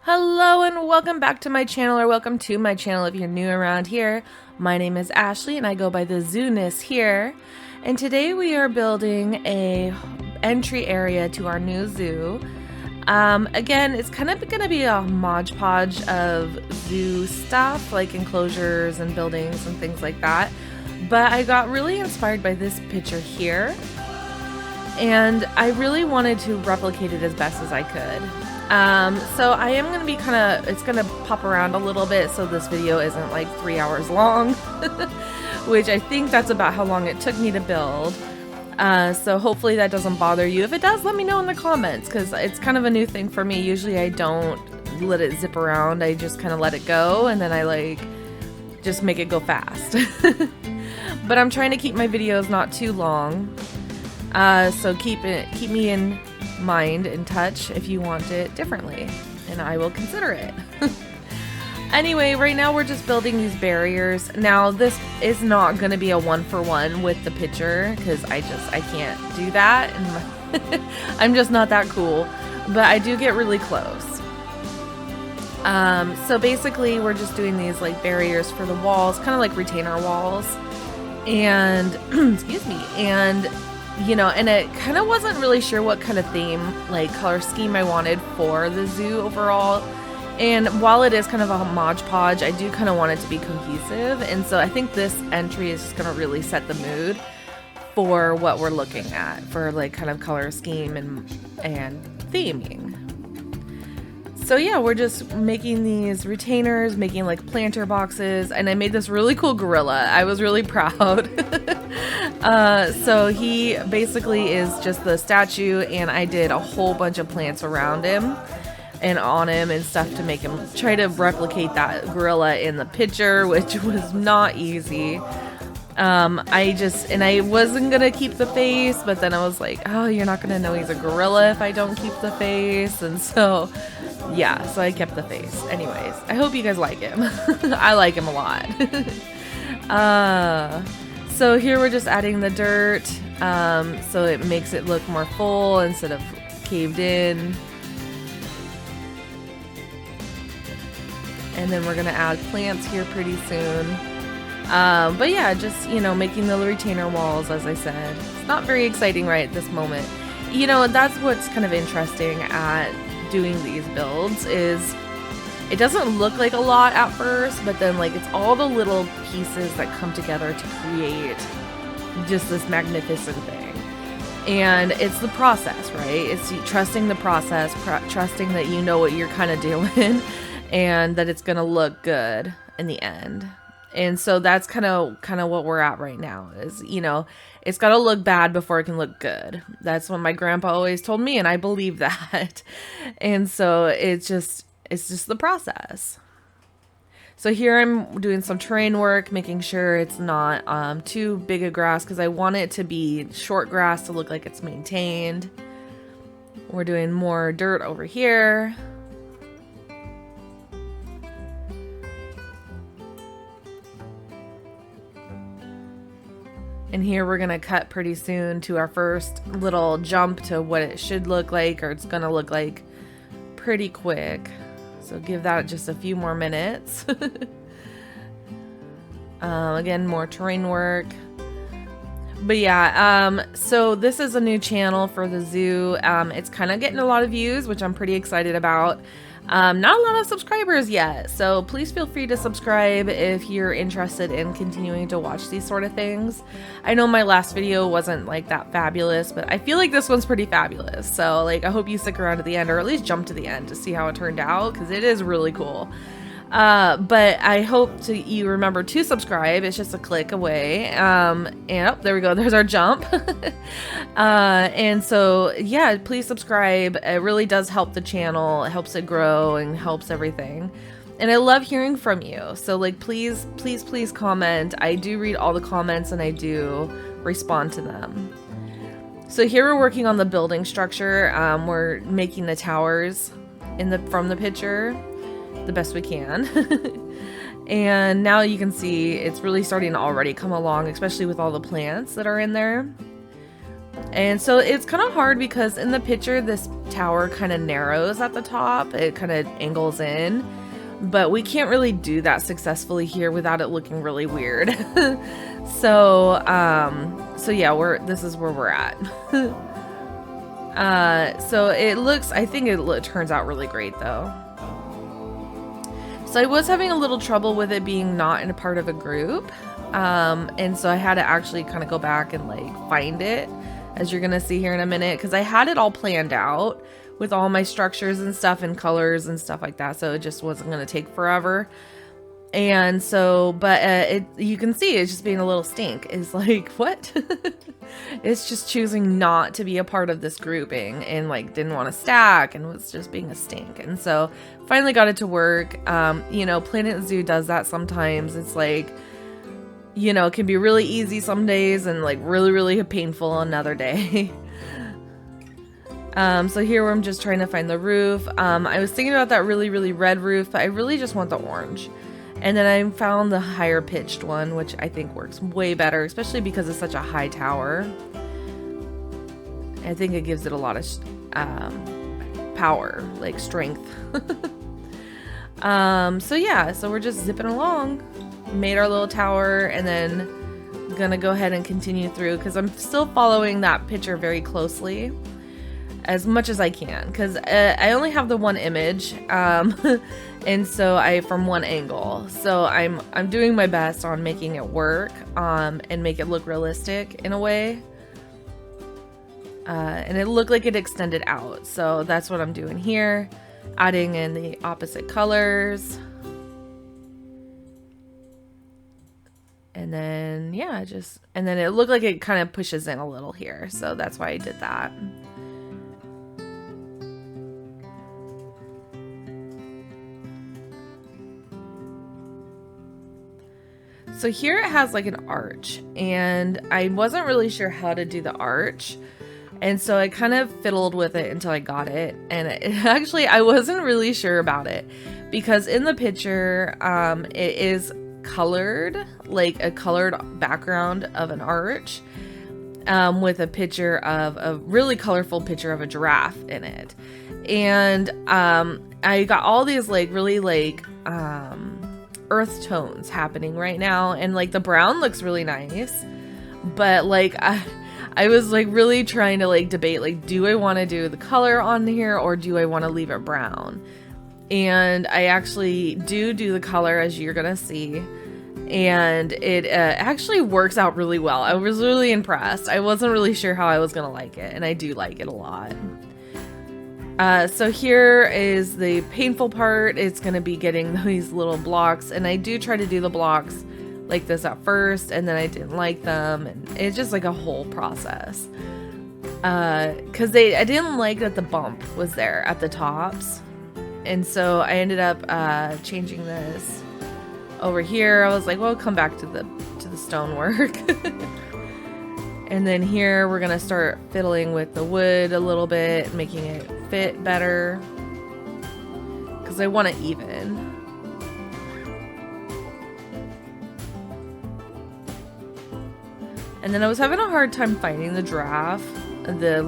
Hello and welcome back to my channel, or welcome to my channel if you're new around here. My name is Ashley and I go by the Zooness here. And today we are building a entry area to our new zoo. Again, it's kind of going to be a modge podge of zoo stuff, like enclosures and buildings and things like that. But I got really inspired by this picture here, and I really wanted to replicate it as best as I could. So I am going to be it's going to pop around a little bit so this video isn't like 3 hours long, which I think that's about how long it took me to build. So hopefully that doesn't bother you. If it does, let me know in the comments, because it's kind of a new thing for me. Usually I don't let it zip around. I just kind of let it go, and then I just make it go fast. But I'm trying to keep my videos not too long. So keep me in mind, in touch, if you want it differently, and I will consider it. Anyway, right now we're just building these barriers. Now this is not going to be a 1-for-1 with the picture, because I can't do that, and I'm just not that cool, but I do get really close. So basically we're just doing these like barriers for the walls, kind of like retainer walls, and excuse me, and you know, and it kind of wasn't really sure what kind of theme, like color scheme I wanted for the zoo overall. And while it is kind of a Mod Podge, I do kind of want it to be cohesive. And so I think this entry is just going to really set the mood for what we're looking at for like kind of color scheme and theming. So yeah, we're just making these retainers, making like planter boxes, and I made this really cool gorilla. I was really proud. So he basically is just the statue, and I did a whole bunch of plants around him and on him and stuff to make him try to replicate that gorilla in the picture, which was not easy. I wasn't gonna keep the face, but then I was like, oh, you're not gonna know he's a gorilla if I don't keep the face, and so yeah, so I kept the face. Anyways, I hope you guys like him. I like him a lot. So here we're just adding the dirt, so it makes it look more full instead of caved in. And then we're gonna add plants here pretty soon. But yeah, just, you know, making the retainer walls, as I said. It's not very exciting right at this moment. You know, that's what's kind of interesting at doing these builds, is it doesn't look like a lot at first, but then like it's all the little pieces that come together to create just this magnificent thing. And it's the process, right? It's trusting the process, trusting that you know what you're kind of doing and that it's gonna look good in the end. And so that's kind of what we're at right now, is, you know, it's got to look bad before it can look good. That's what my grandpa always told me, and I believe that. And so it's just the process. So here I'm doing some terrain work, making sure it's not too big a grass, because I want it to be short grass to look like it's maintained. We're doing more dirt over here. And here we're gonna cut pretty soon to our first little jump to what it should look like, or it's gonna look like pretty quick. So give that just a few more minutes. Again, more terrain work. But yeah, so this is a new channel for the zoo. It's kind of getting a lot of views, which I'm pretty excited about. Not a lot of subscribers yet, so please feel free to subscribe if you're interested in continuing to watch these sort of things. I know my last video wasn't like that fabulous, but I feel like this one's pretty fabulous. So like, I hope you stick around to the end, or at least jump to the end to see how it turned out, because it is really cool. But I hope you remember to subscribe. It's just a click away. And oh, there we go. There's our jump. And so yeah, please subscribe. It really does help the channel. It helps it grow and helps everything. And I love hearing from you. So like, please comment. I do read all the comments and I do respond to them. So here we're working on the building structure. We're making the towers from the picture the best we can. And now you can see it's really starting to already come along, especially with all the plants that are in there. And so it's kind of hard because in the picture, this tower kind of narrows at the top. It kind of angles in, but we can't really do that successfully here without it looking really weird. So yeah, this is where we're at. So I think it turns out really great though. So I was having a little trouble with it being not in a part of a group. And so I had to actually kind of go back and like find it, as you're gonna see here in a minute, because I had it all planned out with all my structures and stuff and colors and stuff like that, so it just wasn't gonna take forever. And so, but you can see it's just being a little stink. It's like, what? It's just choosing not to be a part of this grouping and like didn't want to stack and was just being a stink. And so finally got it to work. You know, Planet Zoo does that sometimes. It's like, you know, it can be really easy some days and like really, really painful another day. So here I'm just trying to find the roof. I was thinking about that really, really red roof, but I really just want the orange. And then I found the higher pitched one, which I think works way better, especially because it's such a high tower. I think it gives it a lot of power, like strength. So yeah, so we're just zipping along. Made our little tower, and then gonna go ahead and continue through because I'm still following that picture very closely as much as I can, because I only have the one image, and so from one angle, so I'm doing my best on making it work, and make it look realistic in a way, and it looked like it extended out, so that's what I'm doing here, adding in the opposite colors. And then, yeah, and then it looked like it kind of pushes in a little here. So that's why I did that. So here it has like an arch, and I wasn't really sure how to do the arch. And so I kind of fiddled with it until I got it. And actually, I wasn't really sure about it because in the picture, it is colored, like a colored background of an arch, with a picture of a really colorful picture of a giraffe in it. And I got all these like really like earth tones happening right now, and like the brown looks really nice, but like I was like really trying to like debate, like, do I want to do the color on here or do I want to leave it brown? And I actually do the color, as you're gonna see, and it actually works out really well. I was really impressed. I wasn't really sure how I was gonna like it, and I do like it a lot. So here is the painful part. It's gonna be getting these little blocks, and I do try to do the blocks like this at first, and then I didn't like them, and it's just like a whole process. Because I didn't like that the bump was there at the tops. And so I ended up changing this over here. I was like, well, come back to the stonework. And then here we're gonna start fiddling with the wood a little bit, making it fit better, because I want it even. And then I was having a hard time finding the giraffe, the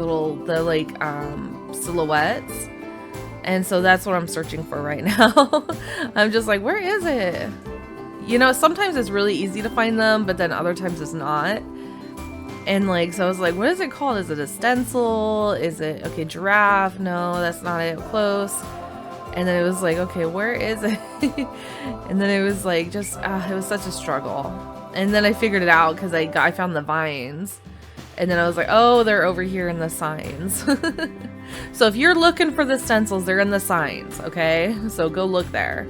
silhouettes. And so that's what I'm searching for right now. I'm just like, where is it? You know, sometimes it's really easy to find them, but then other times it's not. And like, so I was like, what is it called? Is it a stencil? Is it, okay, giraffe? No, that's not it. Close. And then it was like, okay, where is it? And then it was like, just, it was such a struggle. And then I figured it out because I found the vines. And then I was like, oh, they're over here in the signs. So if you're looking for the stencils, they're in the signs, okay? So go look there.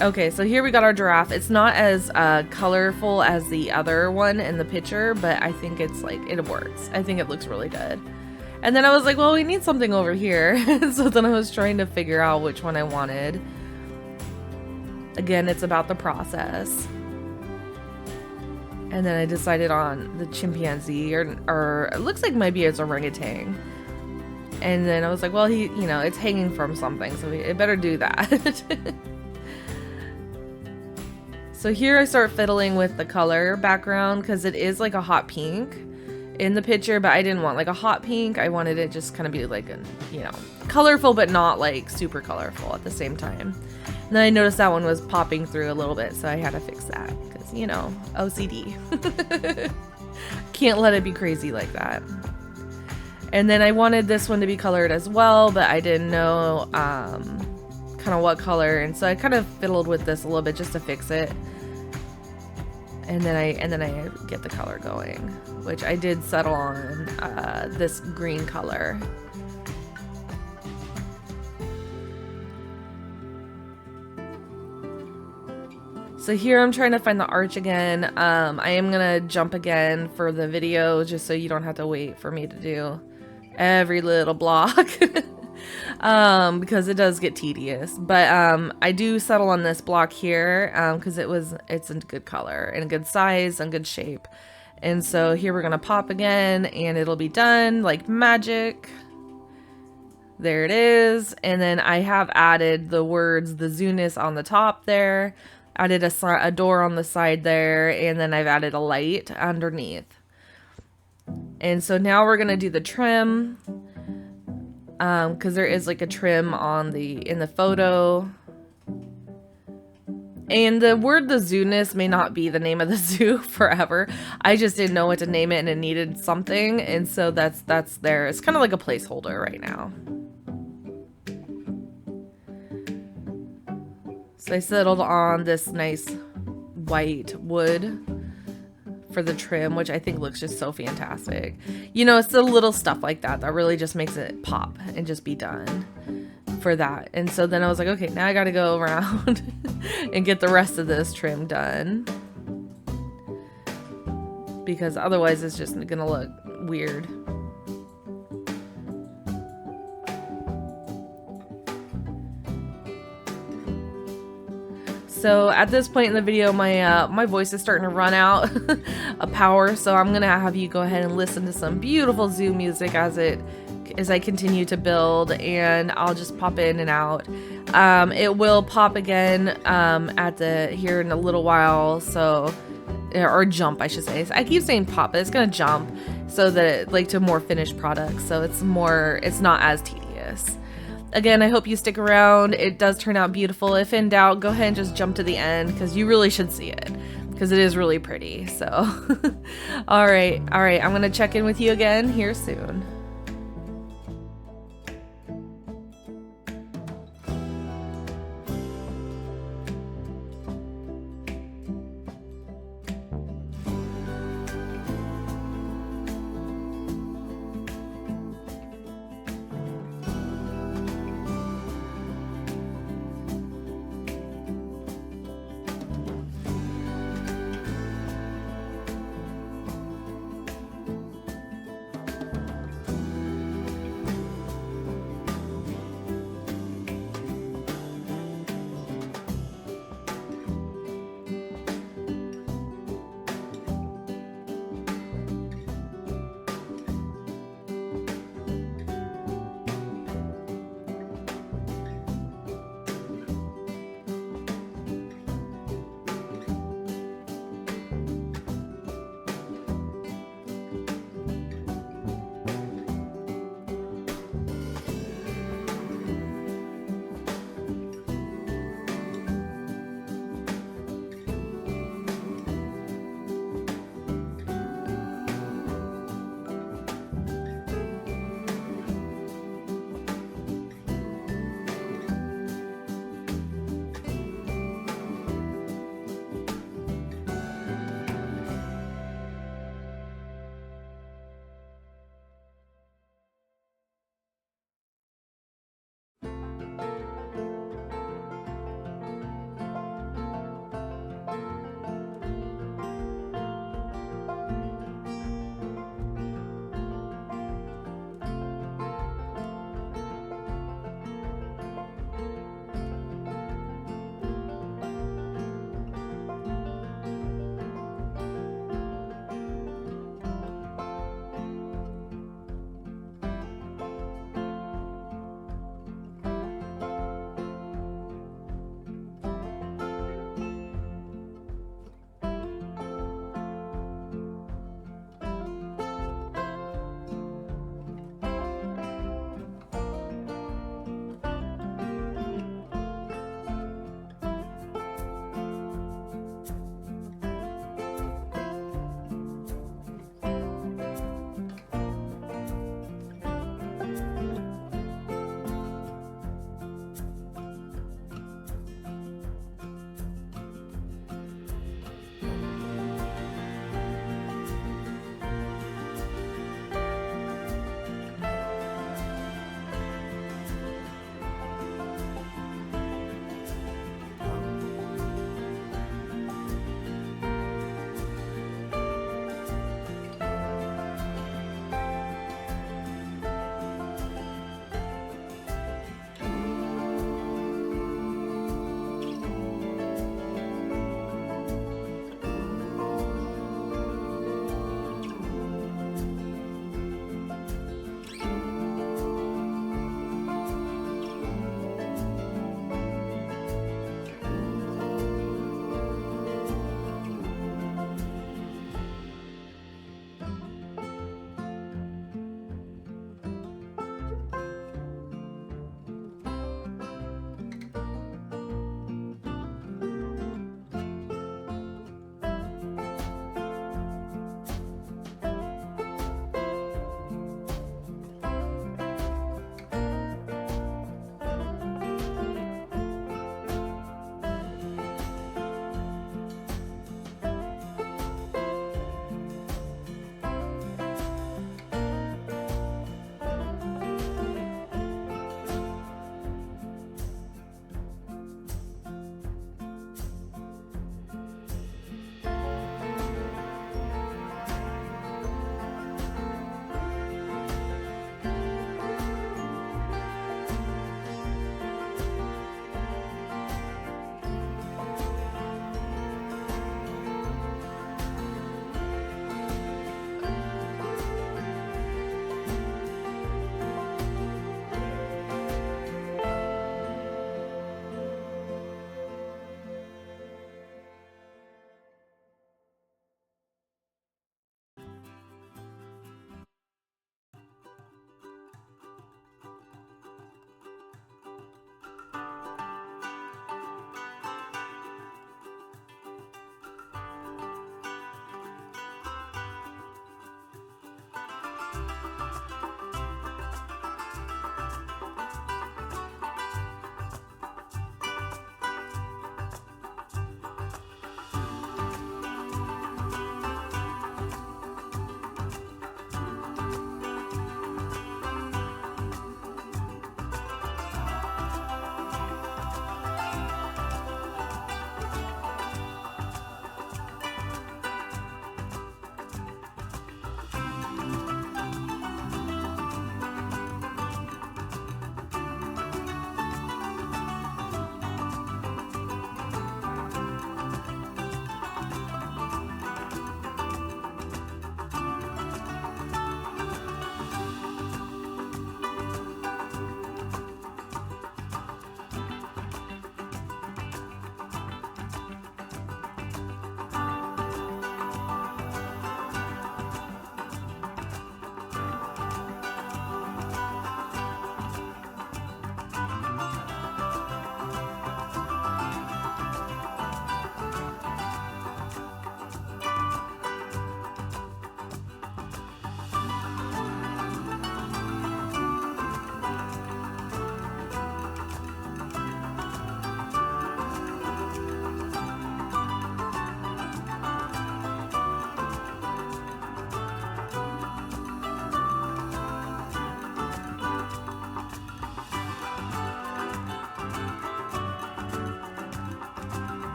Okay, so here we got our giraffe. It's not as colorful as the other one in the picture, but I think it's like, it works. I think it looks really good. And then I was like, well, we need something over here. So then I was trying to figure out which one I wanted. Again, it's about the process. And then I decided on the chimpanzee, or it looks like maybe it's orangutan. And then I was like, well, it's hanging from something, so it better do that. So here I start fiddling with the color background because it is like a hot pink. in the picture, but I didn't want like a hot pink. I wanted it just kind of be like, colorful, but not like super colorful at the same time. And then I noticed that one was popping through a little bit, so I had to fix that because, OCD. Can't let it be crazy like that. And then I wanted this one to be colored as well, but I didn't know kind of what color, and so I kind of fiddled with this a little bit just to fix it. And then I get the color going, which I did settle on this green color. So here I'm trying to find the arch again. I am gonna jump again for the video just so you don't have to wait for me to do every little block. Because it does get tedious, but I do settle on this block here because it's a good color and a good size and good shape. And so here we're gonna pop again and it'll be done like magic. There it is. And then I have added the words the Zooness on the top there, added a door on the side there, and then I've added a light underneath. And so now we're gonna do the trim. Because there is like a trim in the photo, and the word the Zooness may not be the name of the zoo forever. I just didn't know what to name it and it needed something, and so that's there. It's kind of like a placeholder right now. So I settled on this nice white wood for the trim, which I think looks just so fantastic. It's the little stuff like that that really just makes it pop and just be done for that. And so then I was like, okay, now I got to go around and get the rest of this trim done, because otherwise it's just gonna look weird. So at this point in the video, my voice is starting to run out of power, so I'm gonna have you go ahead and listen to some beautiful zoo music as I continue to build, and I'll just pop in and out. It will pop again here in a little while, or jump, I should say. I keep saying pop, but it's gonna jump so that to more finished products, so it's not as tedious. Again, I hope you stick around. It does turn out beautiful. If in doubt, go ahead and just jump to the end because you really should see it because it is really pretty. So, all right. I'm going to check in with you again here soon.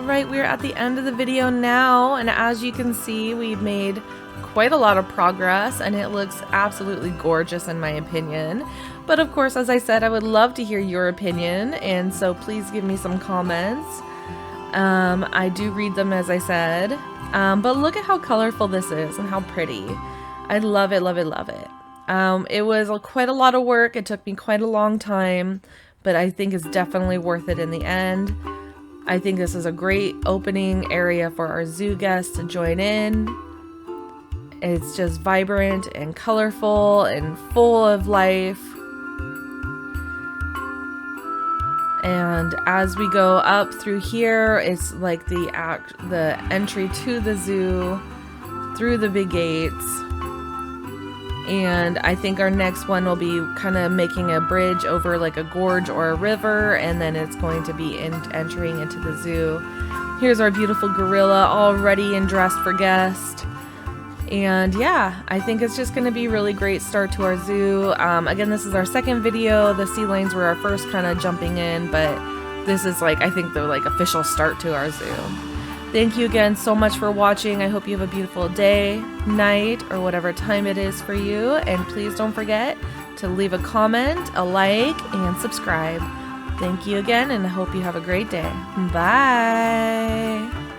All right, we're at the end of the video now, and as you can see, we've made quite a lot of progress and it looks absolutely gorgeous in my opinion. But of course, as I said, I would love to hear your opinion, and so please give me some comments. I do read them, as I said, but look at how colorful this is and how pretty. I love it, love it, love it. It was quite a lot of work. It took me quite a long time, but I think it's definitely worth it in the end. I think this is a great opening area for our zoo guests to join in. It's just vibrant and colorful and full of life. And as we go up through here, it's like the entry to the zoo through the big gates. And I think our next one will be kind of making a bridge over like a gorge or a river, and then it's going to be entering into the zoo. Here's our beautiful gorilla all ready and dressed for guests. And yeah, I think it's just going to be a really great start to our zoo. Again, this is our second video. The sea lions were our first kind of jumping in, but this is like, I think the like official start to our zoo. Thank you again so much for watching. I hope you have a beautiful day, night, or whatever time it is for you. And please don't forget to leave a comment, a like, and subscribe. Thank you again, and I hope you have a great day. Bye.